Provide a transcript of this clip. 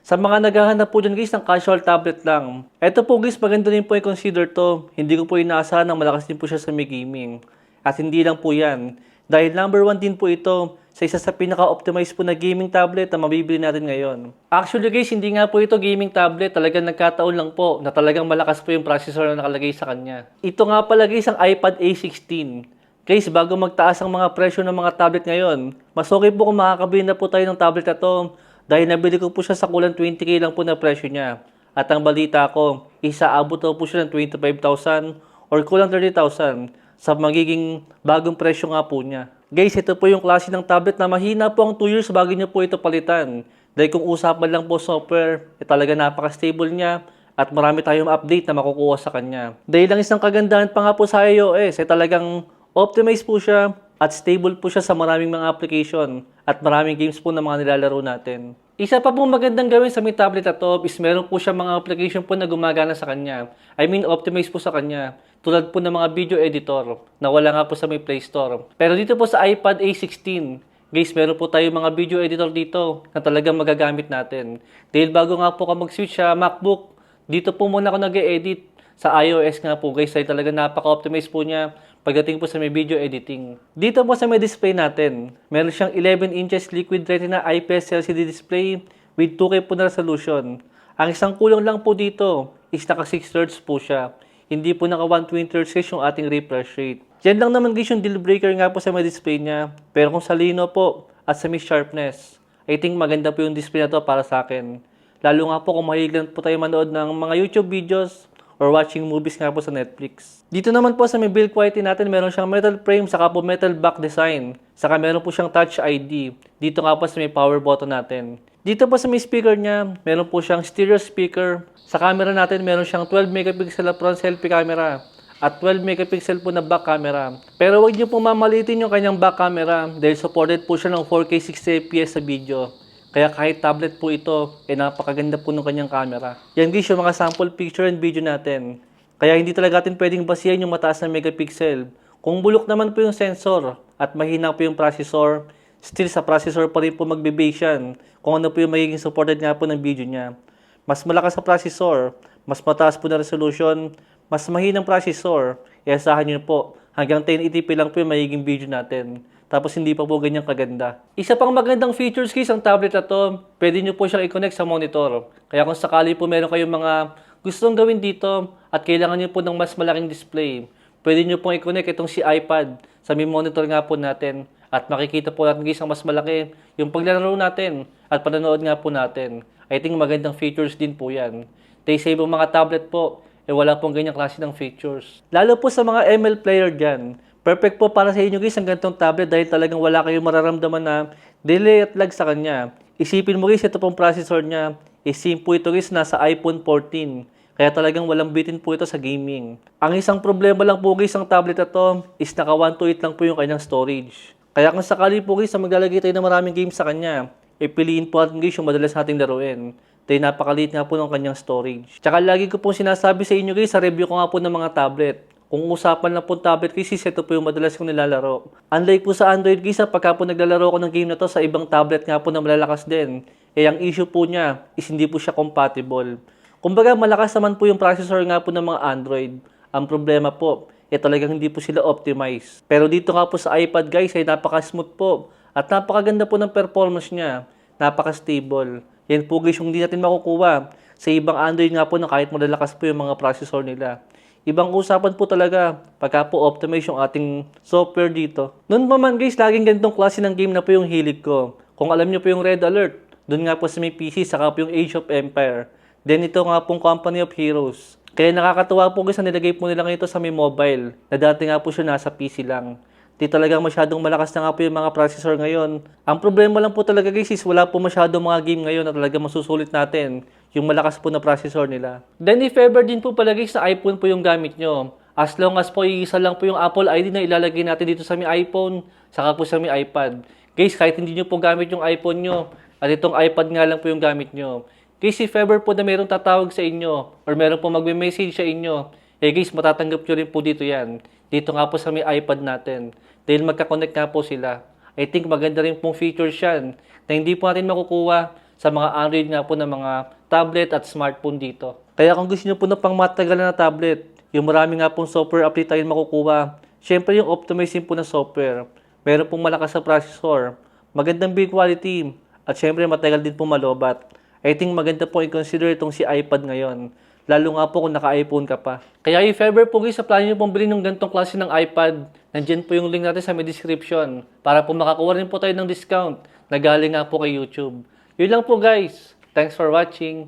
Sa mga naghahanap po dyan guys ng casual tablet lang. Ito po guys, maganda rin po i-consider to. Hindi ko po inaasahan na malakas din po siya sa may gaming. At hindi lang po yan. Dahil number 1 din po ito sa isa sa pinaka-optimized po na gaming tablet na mabibili natin ngayon. Actually guys, hindi nga po ito gaming tablet. Talagang nagkataon lang po na talagang malakas po yung processor na nakalagay sa kanya. Ito nga pala guys ang iPad A16. Guys, bago magtaas ang mga presyo ng mga tablet ngayon, mas okay po kung makakabili na po tayo ng tablet na to. Dahil nabili ko po siya sa kulang 20k lang po na presyo niya. At ang balita ko, isaabot daw po siya ng 25,000 or kulang 30,000 sa magiging bagong presyo nga po niya. Guys, ito po yung klase ng tablet na mahina po ang 2 years bago niyo po ito palitan. Dahil kung usapan lang po software, talaga napaka-stable niya at marami tayong update na makukuha sa kanya. Dahil lang isang kagandahan pa nga po sa iOS, talagang optimized po siya at stable po siya sa maraming mga application at maraming games po na mga nilalaro natin. Isa pa pong magandang gawin sa may tablet na to is meron po siya mga application po na gumagana sa kanya. I mean, optimized po sa kanya. Tulad po ng mga video editor na wala nga po sa may Play Store. Pero dito po sa iPad A16, guys, meron po tayo mga video editor dito na talagang magagamit natin. Dahil bago nga po ka mag-switch sa MacBook, dito po muna ako nag-e-edit sa iOS nga po guys. Dahil talaga napaka-optimize po niya pagdating po sa may video editing. Dito po sa may display natin, meron siyang 11 inches liquid retina IPS LCD display with 2K po na resolution. Ang isang kulang lang po dito is naka 6 Hz po siya. Hindi po naka 120 Hz yung ating refresh rate. Yan lang naman guys yung deal breaker nga po sa may display niya. Pero kung sa lino po at sa may sharpness, I think maganda po yung display na to para sa akin. Lalo nga po kung mahilig lang po tayo manood ng mga YouTube videos or watching movies nga po sa Netflix. Dito naman po sa may build quality natin, meron siyang metal frame, saka po metal back design. Saka meron po siyang Touch ID. Dito nga po sa may power button natin. Dito po sa may speaker niya, meron po siyang stereo speaker. Sa camera natin, meron siyang 12 megapixel na front selfie camera at 12 megapixel po na back camera. Pero huwag niyo po mamalitin yung kanyang back camera dahil supported po siya ng 4K 60fps sa video. Kaya kahit tablet po ito, napakaganda po ng kanyang camera. Yan guys yung mga sample picture and video natin. Kaya hindi talaga natin pwedeng basihan yung mataas na megapixel. Kung bulok naman po yung sensor at mahina po yung processor, still sa processor pa rin po magbe-base yan kung ano po yung magiging supported nga po ng video niya. Mas malakas sa processor, mas mataas po na resolution, mas mahinang processor, iasahan nyo po hanggang 1080p lang po yung magiging video natin. Tapos hindi pa po ganyang kaganda. Isa pang magandang features guys ang tablet na to, pwede nyo po siyang i-connect sa monitor. Kaya kung sakali po meron kayong mga gustong gawin dito at kailangan nyo po ng mas malaking display, pwede nyo pong i-connect itong si iPad sa may monitor nga po natin. At makikita po natin guys ang mas malaki yung paglalaro natin at panonood nga po natin. I think magandang features din po yan. Dahil sa ibang mga tablet po, wala pong ganyang klase ng features. Lalo po sa mga ML player dyan, perfect po para sa inyo guys ang ganitong tablet dahil talagang wala kayong mararamdaman na delay at lag sa kanya. Isipin mo guys, ito pong processor niya, sim po ito guys nasa iPhone 14. Kaya talagang walang bitin po ito sa gaming. Ang isang problema lang po guys ang tablet na to is naka 128 lang po yung kanyang storage. Kaya kung sakali po guys na maglalagay tayo ng maraming games sa kanya, piliin po natin guys yung madalas nating laruin. Dahil napakaliit nga po ng kanyang storage. Tsaka lagi ko pong sinasabi sa inyo guys sa review ko nga po ng mga tablet. Kung usapan lang po tablet guys, ito po yung madalas kong nilalaro. Unlike po sa Android guys, pagka po naglalaro ko ng game na to sa ibang tablet nga po na malalakas din, ang issue po niya is hindi po siya compatible. Kumbaga malakas naman po yung processor nga po ng mga Android. Ang problema po, talagang hindi po sila optimize. Pero dito nga po sa iPad guys ay napaka-smooth po at napakaganda po ng performance niya. Napaka-stable. Yan po guys yung hindi natin makukuha sa ibang Android nga po na kahit malalakas po yung mga processor nila. Ibang usapan po talaga pagka po optimize yung ating software dito. Noon pa man guys, laging ganitong klase ng game na po yung hilig ko. Kung alam nyo po yung Red Alert, doon nga po sa may PC, saka po yung Age of Empire. Then ito nga pong Company of Heroes. Kaya nakakatuwa po guys na nilagay po nila ito sa may mobile, na dati nga po siya nasa PC lang. Di talagang masyadong malakas na nga po yung mga processor ngayon. Ang problema lang po talaga guys is wala po masyadong mga game ngayon na talaga masusulit natin yung malakas po na processor nila. Then if ever din po pala guys na iPhone po yung gamit nyo, as long as po iisa lang po yung Apple ID na ilalagay natin dito sa may iPhone, saka po sa may iPad. Guys, kahit hindi nyo po gamit yung iPhone nyo, at itong iPad nga lang po yung gamit nyo. Guys, if ever po na mayroong tatawag sa inyo, or meron po magme-message sa inyo, guys, matatanggap nyo rin po dito yan. Dito nga po sa may iPad natin. Dahil magka-connect nga po sila. I think maganda rin pong features yan na hindi po natin makukuha sa mga Android nga po ng mga tablet at smartphone dito. Kaya kung gusto nyo po na pang matagalan na tablet, yung marami nga pong software update tayo makukuha, syempre yung optimizing po na software. Meron pong malakas sa processor, magandang build quality, at syempre matagal din po malobat. I think maganda po i-consider itong si iPad ngayon. Lalo nga po kung naka-iPhone ka pa. Kaya if ever po guys, sa plano nyo pong bilhin ng ganitong klase ng iPad, nandyan po yung link natin sa may description para po makakuha rin po tayo ng discount na galing nga po kay YouTube. Yun lang po guys. Thanks for watching.